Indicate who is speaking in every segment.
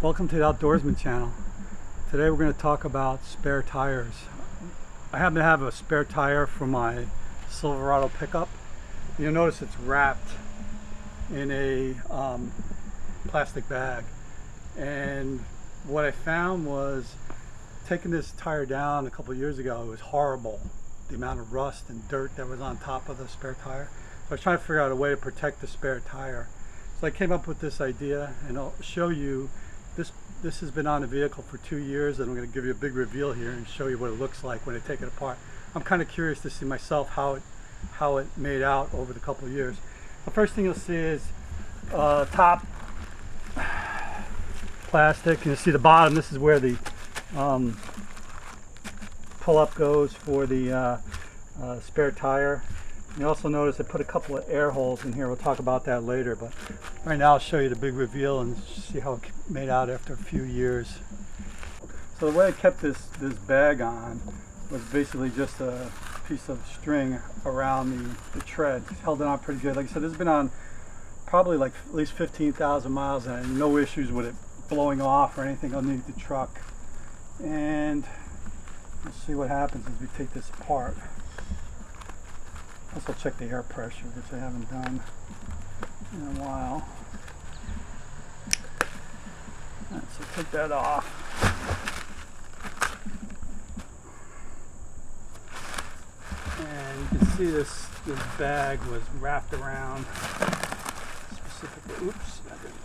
Speaker 1: Welcome to the Outdoorsman channel. Today we're going to talk about spare tires. I happen to have a spare tire for my Silverado pickup. You'll notice it's wrapped in a plastic bag. And what I found was, taking this tire down a couple years ago, it was horrible. The amount of rust and dirt that was on top of the spare tire. So I was trying to figure out a way to protect the spare tire. So I came up with this idea, and I'll show you. This has been on the vehicle for 2 years, and I'm going to give you a big reveal here and show you what it looks like when I take it apart. I'm kind of curious to see myself how it made out over the couple of years. The first thing you'll see is top plastic, and you'll see the bottom. This is where the pull-up goes for the spare tire. You also notice I put a couple of air holes in here. We'll talk about that later, but right now I'll show you the big reveal and see how it made out after a few years. So the way I kept this bag on was basically just a piece of string around the tread. Held it on pretty good. Like I said, this has been on probably like at least 15,000 miles, and no issues with it blowing off or anything underneath the truck. And we'll see what happens as we take this apart. Also check the air pressure, which I haven't done in a while. Alright, so take that off. And you can see this bag was wrapped around specifically. Oops, I didn't.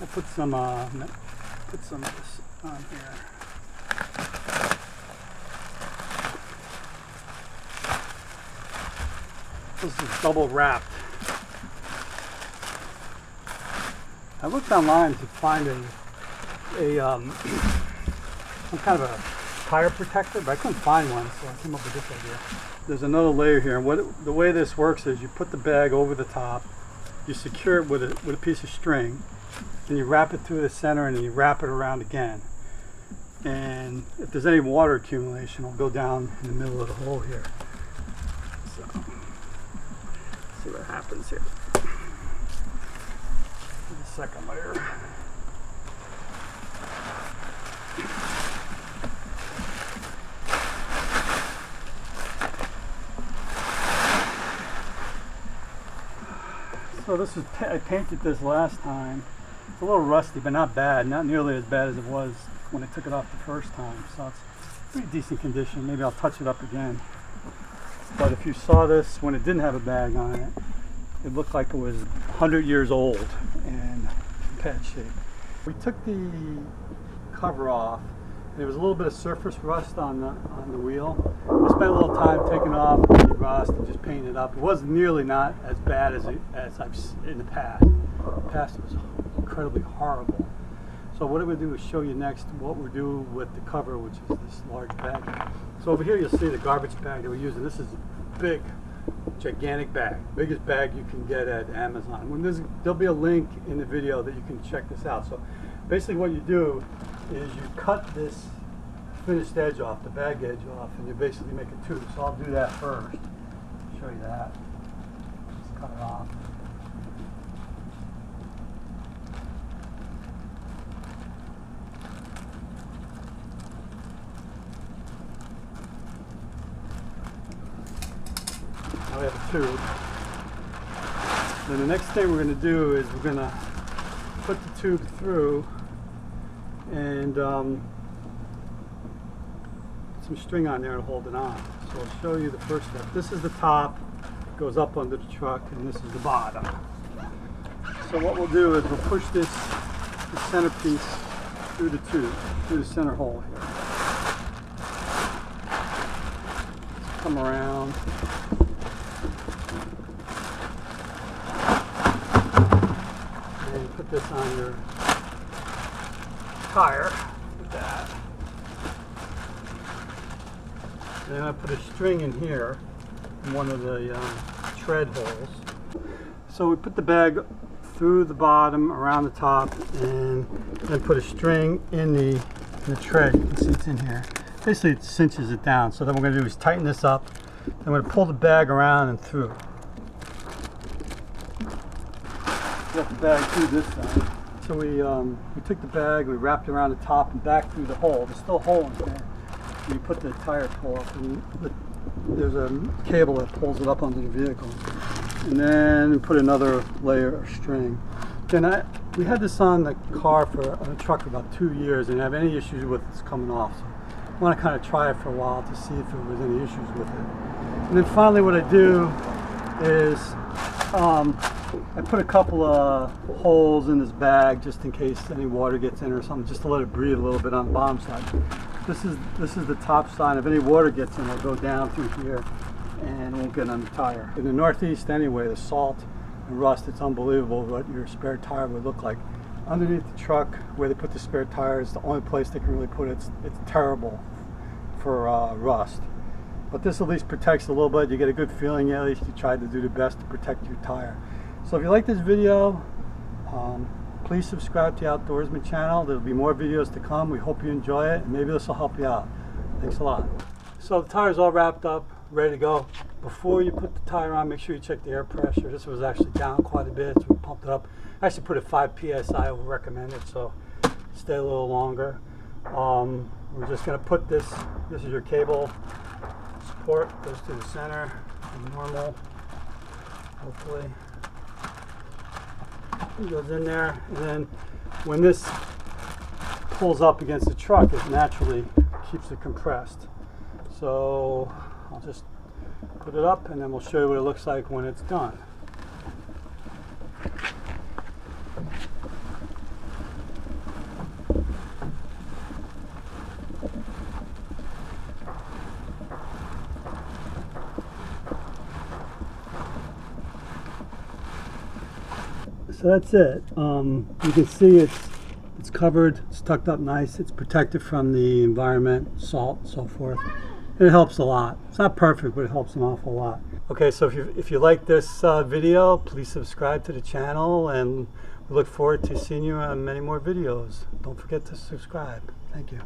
Speaker 1: I'll put some of this on here. This is double wrapped. I looked online to find some kind of a tire protector, but I couldn't find one, so I came up with this idea. There's another layer here, and the way this works is you put the bag over the top, you secure it with a piece of string, then you wrap it through the center, and then you wrap it around again. And if there's any water accumulation, it'll go down in the middle of the hole here. So, see what happens here. The second layer. So this is, I painted this last time. It's a little rusty, but not bad. Not nearly as bad as it was when I took it off the first time. So it's pretty decent condition. Maybe I'll touch it up again. But if you saw this when it didn't have a bag on it, it looked like it was 100 years old and in bad shape. We took the cover off. There was a little bit of surface rust on the wheel. I spent a little time taking off the rust and just painting it up. It was nearly not as bad as I've seen in the past. In the past it was incredibly horrible. So what I'm going to do is show you next what we're doing with the cover, which is this large bag. So over here you'll see the garbage bag that we're using. This is a big, gigantic bag. Biggest bag you can get at Amazon. There'll be a link in the video that you can check this out. So basically what you do is you cut this finished edge off, the bag edge off, and you basically make a tube. So I'll do that first. Show you that. Just cut it off. Now we have a tube. Then the next thing we're going to do is we're going to put the tube through and put some string on there to hold it on. So I'll show you the first step. This is the top, goes up under the truck, and this is the bottom. So what we'll do is we'll push the centerpiece through the tube, through the center hole here. Let's come around. And put this on your tire with that. And then I put a string in here in one of the tread holes. So we put the bag through the bottom, around the top, and then put a string in the tread. You can see it's in here. Basically it cinches it down. So then what we're going to do is tighten this up. Then we're going to pull the bag around and through. Get the bag through this side. So we took the bag, we wrapped it around the top and back through the hole. There's still a hole in there. We put the tire pull up, and there's a cable that pulls it up onto the vehicle. And then we put another layer of string. Then we had this on the truck for about 2 years, and didn't have any issues with it coming off. So I want to kind of try it for a while to see if there was any issues with it. And then finally what I do is I put a couple of holes in this bag just in case any water gets in or something, just to let it breathe a little bit on the bottom side. This is the top side. If any water gets in, it'll go down through here and it won't get on the tire. In the Northeast anyway, the salt and rust, it's unbelievable what your spare tire would look like. Underneath the truck where they put the spare tire is the only place they can really put it. It's terrible for rust. But this at least protects a little bit. You get a good feeling, at least you tried to do the best to protect your tire. So if you like this video, please subscribe to the Outdoorsman channel. There'll be more videos to come. We hope you enjoy it, and maybe this will help you out. Thanks a lot. So the tire's all wrapped up, ready to go. Before you put the tire on, make sure you check the air pressure. This was actually down quite a bit, so we pumped it up. I actually put it 5 psi over recommended, so stay a little longer. We're just going to put this is your cable support, goes to the center, normal, hopefully. It goes in there, and then when this pulls up against the truck, it naturally keeps it compressed. So I'll just put it up, and then we'll show you what it looks like when it's done. So that's it. You can see it's covered, it's tucked up nice, it's protected from the environment, salt, so forth. And it helps a lot. It's not perfect, but it helps an awful lot. Okay, so if you like this video, please subscribe to the channel, and we look forward to seeing you on many more videos. Don't forget to subscribe. Thank you.